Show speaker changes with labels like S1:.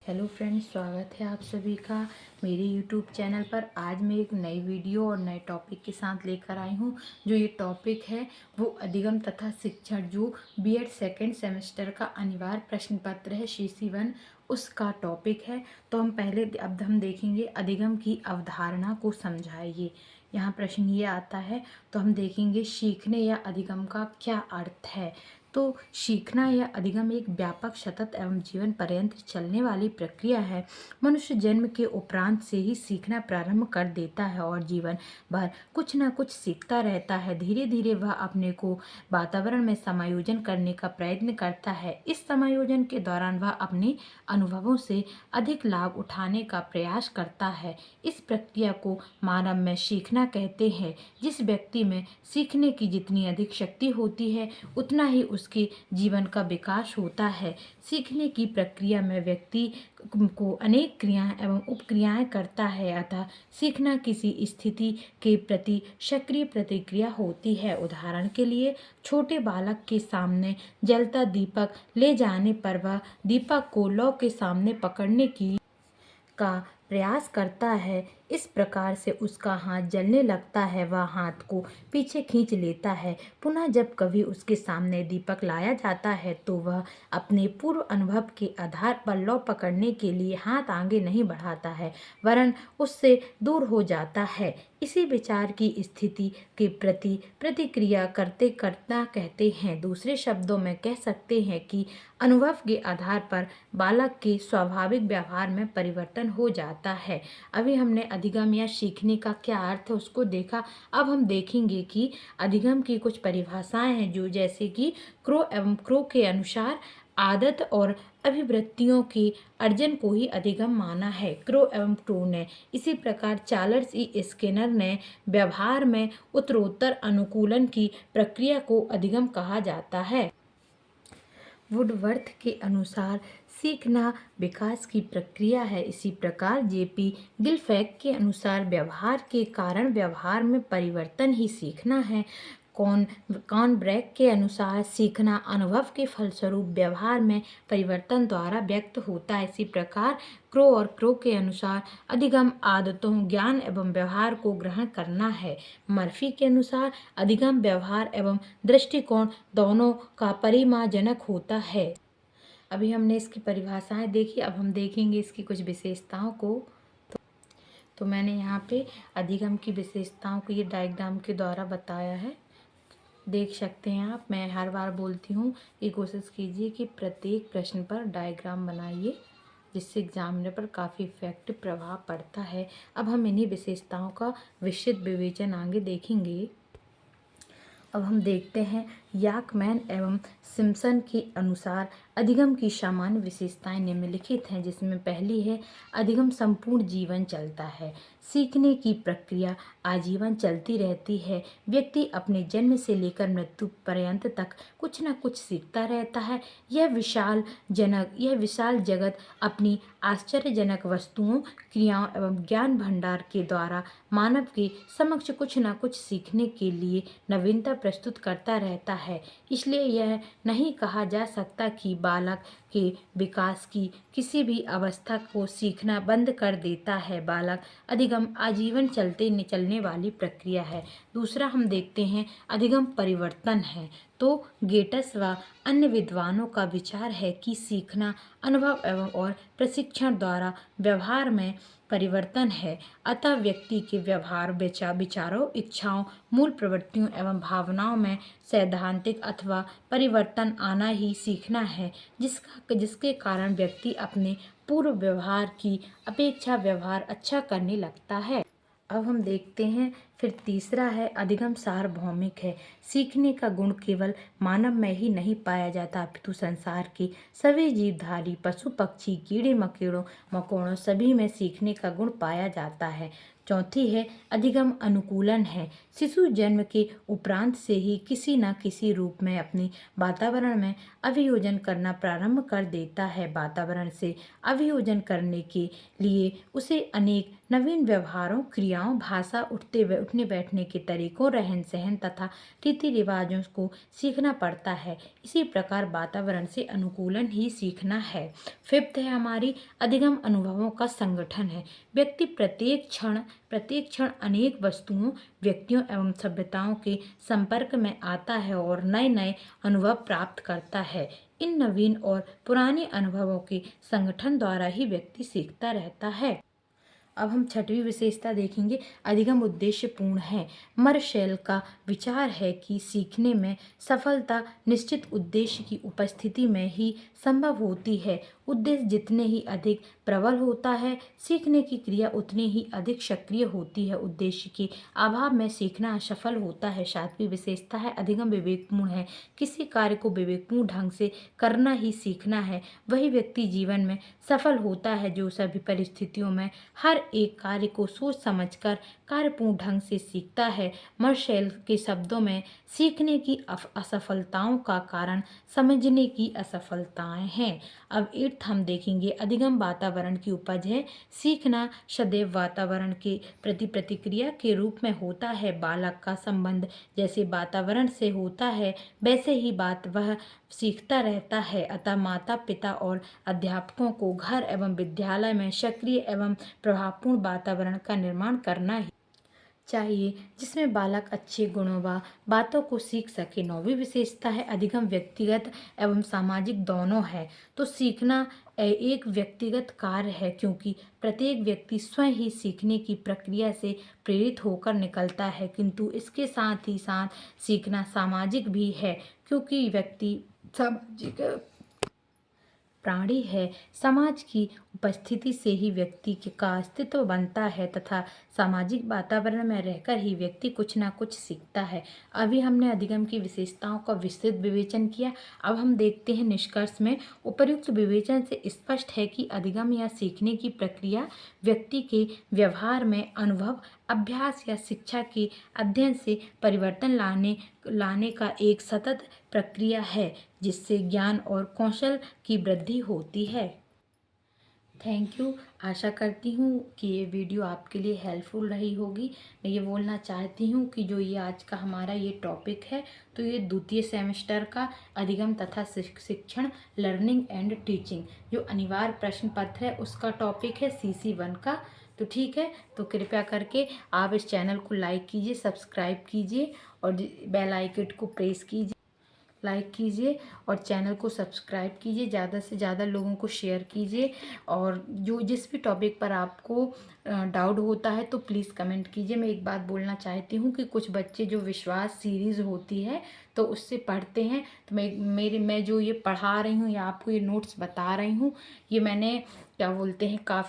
S1: Hello friends, स्वागत है आप सभी का मेरे यूट्यूब चैनल पर। आज मैं एक नई वीडियो और नए टॉपिक के साथ लेकर आई हूँ। जो ये टॉपिक है वो अधिगम तथा शिक्षण, जो बीएड सेकेंड सेमेस्टर का अनिवार्य प्रश्न पत्र है CC1, उसका टॉपिक है। तो अब हम देखेंगे अधिगम की अवधारणा को समझाइए। यहाँ प्रश्न ये आता है, तो हम देखेंगे सीखने या अधिगम का क्या अर्थ है। तो सीखना या अधिगम एक व्यापक, सतत एवं जीवन पर्यंत चलने वाली प्रक्रिया है। मनुष्य जन्म के उपरांत से ही सीखना प्रारंभ कर देता है और जीवन भर कुछ न कुछ सीखता रहता है। धीरे धीरे वह अपने को वातावरण में समायोजन करने का प्रयत्न करता है। इस समायोजन के दौरान वह अपने अनुभवों से अधिक लाभ उठाने का प्रयास करता है। इस प्रक्रिया को मानव में सीखना कहते हैं। जिस व्यक्ति में सीखने की जितनी अधिक शक्ति होती है, उतना ही उसके जीवन का विकास होता है। सीखने की प्रक्रिया में व्यक्ति को अनेक क्रियाएं एवं उपक्रियाएं करता है, अतः सीखना किसी स्थिति के प्रति सक्रिय प्रतिक्रिया होती है। उदाहरण के लिए, छोटे बालक के सामने जलता दीपक ले जाने पर वह दीपक को लौ के सामने पकड़ने का प्रयास करता है। इस प्रकार से उसका हाथ जलने लगता है, वह हाथ को पीछे खींच लेता है। पुनः जब कभी उसके सामने दीपक लाया जाता है तो वह अपने पूर्व अनुभव के आधार पर लौ पकड़ने के लिए हाथ आगे नहीं बढ़ाता है, वरन उससे दूर हो जाता है। इसी विचार की स्थिति के प्रति प्रतिक्रिया करते करता कहते हैं। दूसरे शब्दों में कह सकते हैं कि अनुभव के आधार पर बालक के स्वाभाविक व्यवहार में परिवर्तन हो जाता है। अभी हमने अधिगम या सीखने का क्या अर्थ है उसको देखा। अब हम देखेंगे कि अधिगम की कुछ परिभाषाएं हैं, जो जैसे कि क्रो एवं क्रो के अनुसार आदत और अभिवृत्तियों के अर्जन को ही अधिगम माना है, क्रो एवं क्रो ने। इसी प्रकार चार्ल्स ई स्किनर ने व्यवहार में उत्तरोत्तर अनुकूलन की प्रक्रिया को अधिगम कहा जाता है। वुडवर्थ के अनुसार सीखना विकास की प्रक्रिया है। इसी प्रकार जेपी गिलफैक के अनुसार व्यवहार के कारण व्यवहार में परिवर्तन ही सीखना है। कॉर्नब्रैक के अनुसार सीखना अनुभव के फलस्वरूप व्यवहार में परिवर्तन द्वारा व्यक्त होता है। इसी प्रकार क्रो और क्रो के अनुसार अधिगम आदतों, ज्ञान एवं व्यवहार को ग्रहण करना है। मर्फी के अनुसार अधिगम व्यवहार एवं दृष्टिकोण दोनों का परिमाजनक होता है। अभी हमने इसकी परिभाषाएं देखी, अब हम देखेंगे इसकी कुछ विशेषताओं को। तो मैंने यहाँ पे अधिगम की विशेषताओं को ये डायग्राम के द्वारा बताया है, देख सकते हैं आप। मैं हर बार बोलती हूँ कि कोशिश कीजिए कि प्रत्येक प्रश्न पर डायग्राम बनाइए, जिससे एग्जामिनर पर काफ़ी इफेक्टिव प्रभाव पड़ता है। अब हम इन्हीं विशेषताओं का विस्तृत विवेचन आगे देखेंगे। अब हम देखते हैं याकमैन एवं सिम्पसन के अनुसार अधिगम की सामान्य विशेषताएं निम्नलिखित हैं, जिसमें पहली है अधिगम संपूर्ण जीवन चलता है। सीखने की प्रक्रिया आजीवन चलती रहती है। व्यक्ति अपने जन्म से लेकर मृत्यु पर्यंत तक कुछ न कुछ सीखता रहता है। यह विशाल जगत अपनी आश्चर्यजनक वस्तुओं, क्रियाओं एवं ज्ञान भंडार के द्वारा मानव के समक्ष कुछ न कुछ सीखने के लिए नवीनता प्रस्तुत करता रहता है। इसलिए यह नहीं कहा जा सकता कि बालक के विकास की किसी भी अवस्था को सीखना बंद कर देता है। बालक अधिगम आजीवन चलने वाली प्रक्रिया है। दूसरा हम देखते हैं अधिगम परिवर्तन है। तो गेटस व अन्य विद्वानों का विचार है कि सीखना अनुभव एवं और प्रशिक्षण द्वारा व्यवहार में परिवर्तन है। अतः व्यक्ति के व्यवहार, विचारों, इच्छाओं, मूल प्रवृत्तियों एवं भावनाओं में सैद्धांतिक अथवा परिवर्तन आना ही सीखना है, जिसके कारण व्यक्ति अपने पूर्व व्यवहार की अपेक्षा व्यवहार अच्छा करने लगता है। अब हम देखते हैं फिर तीसरा है अधिगम सार्वभौमिक है। सीखने का गुण केवल मानव में ही नहीं पाया जाता, अपितु संसार के सभी जीवधारी, पशु पक्षी, कीड़े मकोड़ों सभी में सीखने का गुण पाया जाता है। चौथी है अधिगम अनुकूलन है। शिशु जन्म के उपरांत से ही किसी न किसी रूप में अपने वातावरण में अभियोजन करना प्रारंभ कर देता है। वातावरण से अभियोजन करने के लिए उसे अनेक नवीन व्यवहारों, क्रियाओं, भाषा, उठने उठने बैठने के तरीकों, रहन सहन तथा रीति रिवाजों को सीखना पड़ता है। इसी प्रकार वातावरण से अनुकूलन ही सीखना है। फिफ्थ है हमारी अधिगम अनुभवों का संगठन है। व्यक्ति प्रत्येक क्षण अनेक वस्तुओं, व्यक्तियों एवं सभ्यताओं के संपर्क में आता है और नए नए अनुभव प्राप्त करता है। इन नवीन और पुराने अनुभवों के संगठन द्वारा ही व्यक्ति सीखता रहता है। अब हम छठवीं विशेषता देखेंगे, अधिगम उद्देश्यपूर्ण है। मर्शेल का विचार है कि सीखने में सफलता निश्चित उद्देश्य की उपस्थिति में ही संभव होती है। उद्देश्य जितने ही अधिक प्रबल होता है, सीखने की क्रिया उतनी ही अधिक सक्रिय होती है। उद्देश्य के अभाव में सीखना असफल होता है। सातवीं विशेषता है, अधिगम विवेकपूर्ण है। किसी कार्य को विवेकपूर्ण ढंग से करना ही सीखना है। वही व्यक्ति जीवन में सफल होता है जो सभी परिस्थितियों में हर एक कार्य को सोच समझकर कार्यपूर्ण ढंग से सीखता है। मर्शेल के शब्दों में सीखने की असफलताओं का कारण समझने की असफलताएं हैं। अब 8th हम देखेंगे, अधिगम वातावरण की उपज है। सीखना सदैव वातावरण के प्रति प्रतिक्रिया के रूप में होता है। बालक का संबंध जैसे वातावरण से होता है, वैसे ही बात वह सीखता रहता है। अतः माता पिता और अध्यापकों को घर एवं विद्यालय में सक्रिय एवं प्रभावपूर्ण वातावरण का निर्माण करना ही चाहिए, जिसमें बालक अच्छे गुणों व बातों को सीख सके। 9वीं विशेषता है, अधिगम व्यक्तिगत एवं सामाजिक दोनों है। तो सीखना एक व्यक्तिगत कार्य है, क्योंकि प्रत्येक व्यक्ति स्वयं ही सीखने की प्रक्रिया से प्रेरित होकर निकलता है, किंतु इसके साथ ही साथ सीखना सामाजिक भी है, क्योंकि व्यक्ति सामाजिक प्राणी है। समाज की उपस्थिति से ही व्यक्ति का अस्तित्व बनता है तथा सामाजिक वातावरण में रहकर ही व्यक्ति कुछ ना कुछ सीखता है। अभी हमने अधिगम की विशेषताओं का विस्तृत विवेचन किया। अब हम देखते हैं निष्कर्ष में। उपर्युक्त विवेचन से स्पष्ट है कि अधिगम या सीखने की प्रक्रिया व्यक्ति के व्यवहार में अनुभव, अभ्यास या शिक्षा के अध्ययन से परिवर्तन लाने का एक सतत प्रक्रिया है, जिससे ज्ञान और कौशल की वृद्धि होती है। Thank you. आशा करती हूँ कि ये वीडियो आपके लिए हेल्पफुल रही होगी। मैं ये बोलना चाहती हूँ कि जो ये आज का हमारा ये टॉपिक है, तो ये द्वितीय सेमेस्टर का अधिगम तथा शिक्षण, लर्निंग एंड टीचिंग, जो अनिवार्य प्रश्न पत्र है उसका टॉपिक है CC1 का। तो ठीक है, तो कृपया करके आप इस चैनल को लाइक कीजिए, सब्सक्राइब कीजिए और बेल आइकन को प्रेस कीजिए, लाइक कीजिए और चैनल को सब्सक्राइब कीजिए, ज़्यादा से ज़्यादा लोगों को शेयर कीजिए। और जो जिस भी टॉपिक पर आपको डाउट होता है तो प्लीज़ कमेंट कीजिए। मैं एक बात बोलना चाहती हूँ कि कुछ बच्चे जो विश्वास सीरीज़ होती है तो उससे पढ़ते हैं, तो मैं जो ये पढ़ा रही हूँ या आपको ये नोट्स बता रही हूँ, ये मैंने क्या बोलते हैं काफ़ी